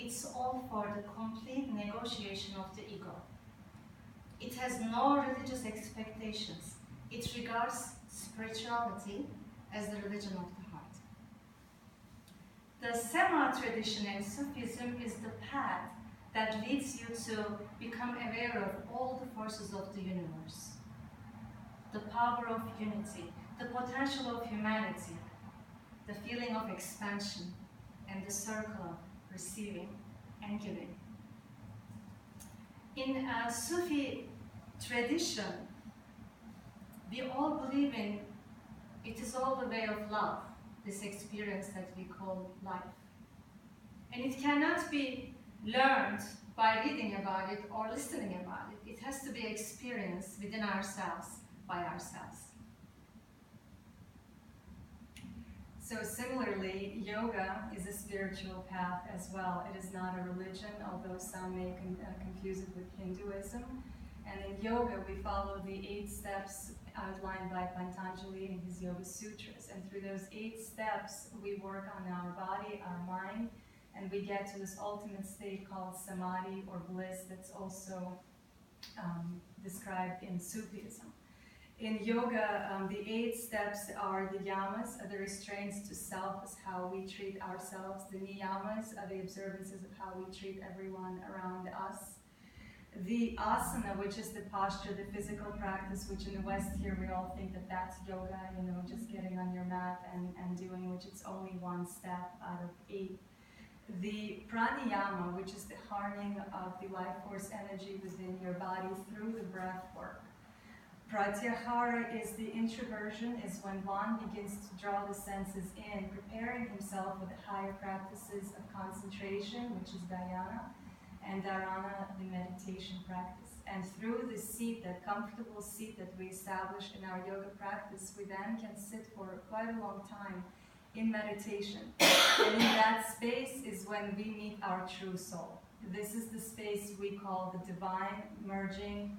it's all for the complete negotiation of the ego. It has no religious expectations. It regards spirituality as the religion of the heart. The Sema tradition in Sufism is the path that leads you to become aware of all the forces of the universe, the power of unity, the potential of humanity, the feeling of expansion, and the circle of receiving and giving. In a Sufi tradition, we all believe in it is all the way of love, this experience that we call life. And it cannot be learned by reading about it or listening about it. It has to be experienced within ourselves, by ourselves. So similarly, yoga is a spiritual path as well. It is not a religion, although some may confuse it with Hinduism. And in yoga, we follow the 8 steps outlined by Patanjali in his Yoga Sutras. And through those 8 steps, we work on our body, our mind, and we get to this ultimate state called samadhi or bliss that's also described in Sufism. In yoga, the 8 steps are the yamas, the restraints to self, is how we treat ourselves. The niyamas are the observances of how we treat everyone around us. The asana, which is the posture, the physical practice, which in the West here we all think that that's yoga, you know, just getting on your mat and doing, which it's only 1 step out of 8. The pranayama, which is the harnessing of the life force energy within your body through the breath work. Pratyahara is the introversion, is when one begins to draw the senses in, preparing himself for the higher practices of concentration, which is dhyana, and dharana, the meditation practice. And through the seat, that comfortable seat that we establish in our yoga practice, we then can sit for quite a long time in meditation. And in that space is when we meet our true soul. This is the space we call the divine merging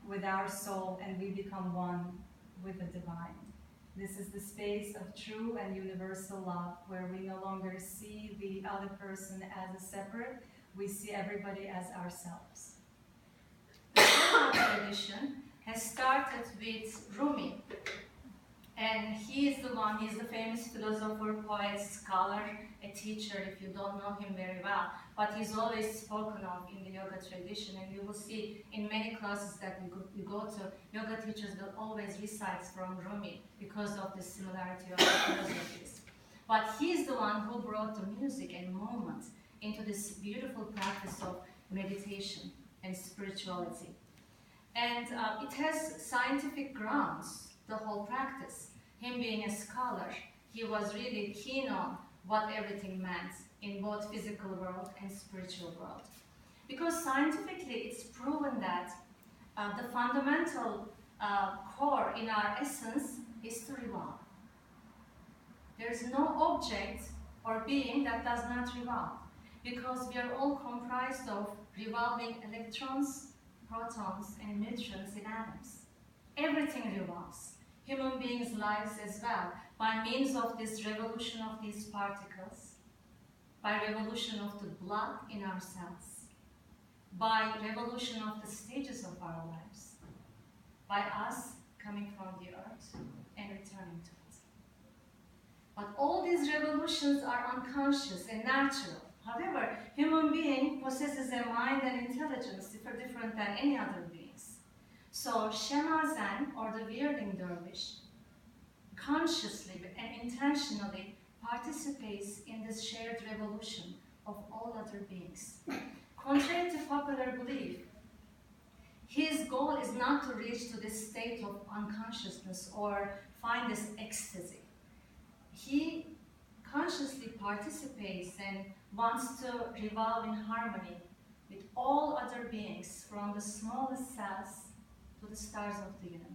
with our soul, and we become one with the divine. This is the space of true and universal love, where we no longer see the other person as a separate, we see everybody as ourselves. The Sema tradition has started with Rumi, and he is the famous philosopher, poet, scholar, a teacher, if you don't know him very well, but he's always spoken of in the yoga tradition, and you will see in many classes that we go to, yoga teachers will always recite from Rumi because of the similarity of the philosophies. But he's the one who brought the music and movement into this beautiful practice of meditation and spirituality. And it has scientific grounds, the whole practice. Him being a scholar, he was really keen on what everything meant in both physical world and spiritual world. Because scientifically it's proven that the fundamental core in our essence is to revolve. There is no object or being that does not revolve, because we are all comprised of revolving electrons, protons, and neutrons in atoms. Everything revolves. Human beings' lives as well, by means of this revolution of these particles, by revolution of the blood in our cells, by revolution of the stages of our lives, by us coming from the earth and returning to it. But all these revolutions are unconscious and natural. However, human being possesses a mind and intelligence different than any other beings. So Shema Zen, or the Whirling Dervish, consciously and intentionally participates in this shared revolution of all other beings. Contrary to popular belief, his goal is not to reach to this state of unconsciousness or find this ecstasy. He consciously participates and wants to revolve in harmony with all other beings, from the smallest cells to the stars of the universe.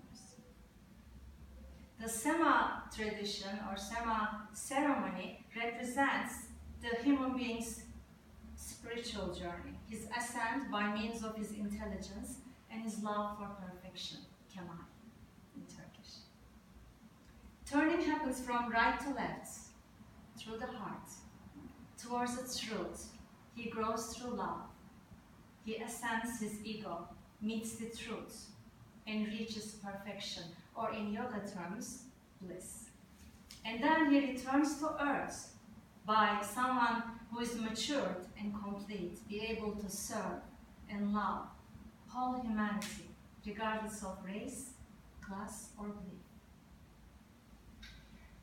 The Sema tradition or Sema ceremony represents the human being's spiritual journey, his ascent by means of his intelligence and his love for perfection, Kemal in Turkish. Turning happens from right to left, through the heart, towards its root, He grows through love. He ascends his ego, meets the truth, and reaches perfection, or in yoga terms, bliss. And then he returns to earth by someone who is matured and complete, be able to serve and love whole humanity, regardless of race, class, or belief.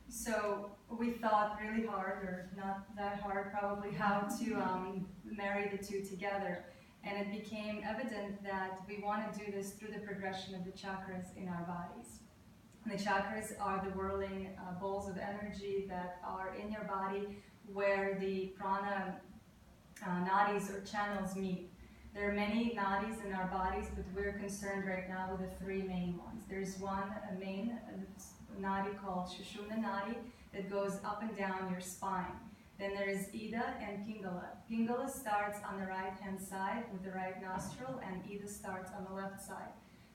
So we thought really hard, or not that hard probably, how to marry the two together. And it became evident that we want to do this through the progression of the chakras in our bodies. And the chakras are the whirling balls of energy that are in your body where the prana nadis or channels meet. There are many nadis in our bodies, but we're concerned right now with the three main ones. There's one main nadi called Shushumna nadi that goes up and down your spine. Then there is Ida and Pingala. Pingala starts on the right-hand side with the right nostril, and Ida starts on the left side.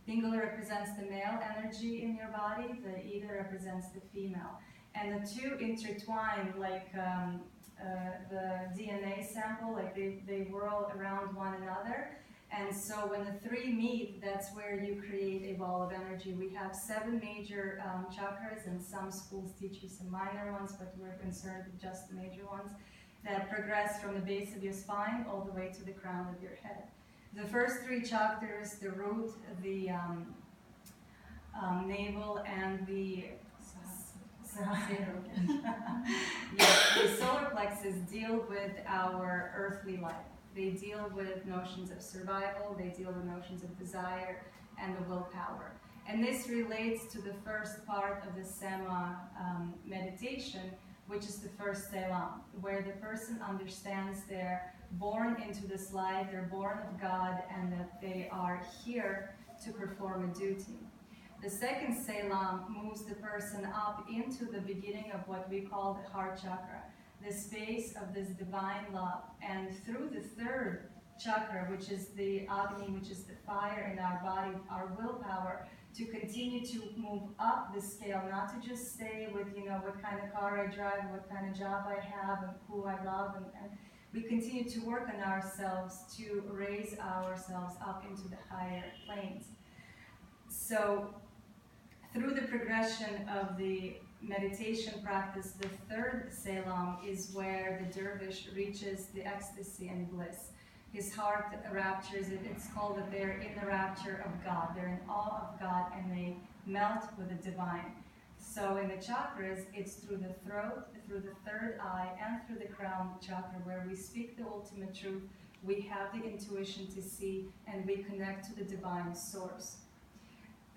Pingala represents the male energy in your body, the Ida represents the female. And the two intertwine like the DNA sample, like they whirl around one another. And so when the three meet, that's where you create a ball of energy. We have 7 major chakras, and some schools teach you some minor ones, but we're concerned with just the major ones that progress from the base of your spine all the way to the crown of your head. The first 3 chakras, the root, the navel, and the the solar plexus deal with our earthly life. They deal with notions of survival, they deal with notions of desire and the willpower. And this relates to the first part of the Sema meditation, which is the first Selam, where the person understands they're born into this life, they're born of God, and that they are here to perform a duty. The second Selam moves the person up into the beginning of what we call the heart chakra, the space of this divine love. And through the third chakra, which is the Agni, which is the fire in our body, our willpower, to continue to move up the scale, not to just stay with, what kind of car I drive, what kind of job I have, and who I love, and we continue to work on ourselves to raise ourselves up into the higher planes. So through the progression of the meditation practice, the third Selam is where the dervish reaches the ecstasy and bliss. His heart raptures it. It's called that they're in the rapture of God. They're in awe of God, and they melt with the divine. So in the chakras, it's through the throat, through the third eye, and through the crown chakra, where we speak the ultimate truth, we have the intuition to see, and we connect to the divine source.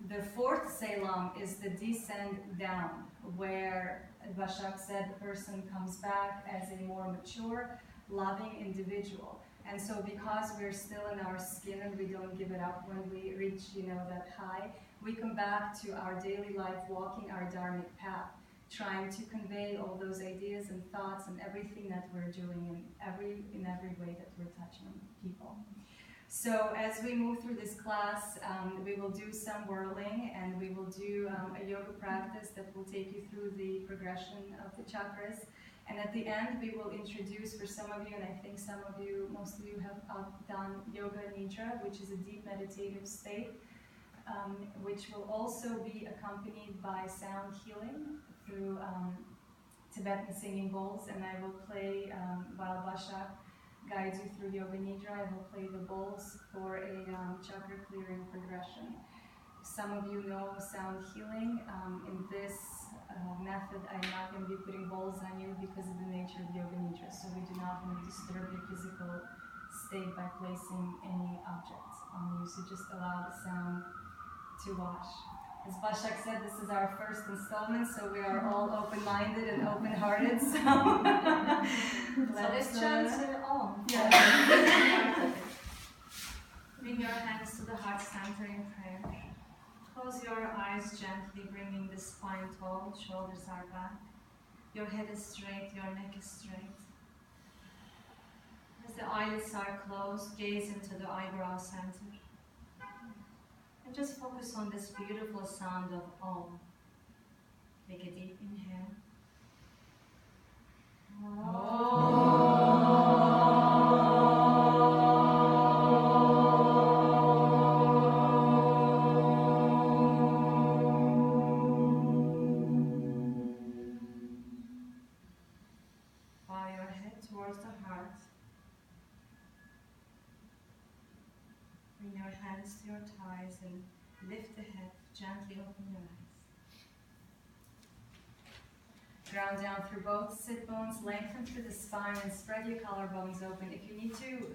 The fourth Selam is the descend down, where Bashak said the person comes back as a more mature, loving individual. And so because we're still in our skin and we don't give it up when we reach, that high, we come back to our daily life, walking our dharmic path, trying to convey all those ideas and thoughts and everything that we're doing in every way that we're touching people. So as we move through this class, we will do some whirling, and we will do a yoga practice that will take you through the progression of the chakras. And at the end, we will introduce, for some of you, and I think most of you have done Yoga Nidra, which is a deep meditative state, which will also be accompanied by sound healing through Tibetan singing bowls. And I will play, while Bashak guides you through Yoga Nidra, I will play the bowls for a chakra clearing progression. Some of you know sound healing. In this method, I'm not going to be putting bowls on you because of the nature of Yoga Nidra, so we do not want to disturb your physical state by placing any objects on you, so just allow the sound to wash. As Bashak said, this is our first installment, so we are all open-minded and open-hearted, so let's chant on. Yeah. Bring your hands to the heart center in prayer. Close your eyes gently, bringing the spine tall, shoulders are back. Your head is straight, your neck is straight. As the eyelids are closed, gaze into the eyebrow center. And just focus on this beautiful sound of Om. Take a deep inhale. Om. hands to your thighs and lift the head, gently open your eyes. Ground down through both sit bones, lengthen through the spine and spread your collarbones open. If you need to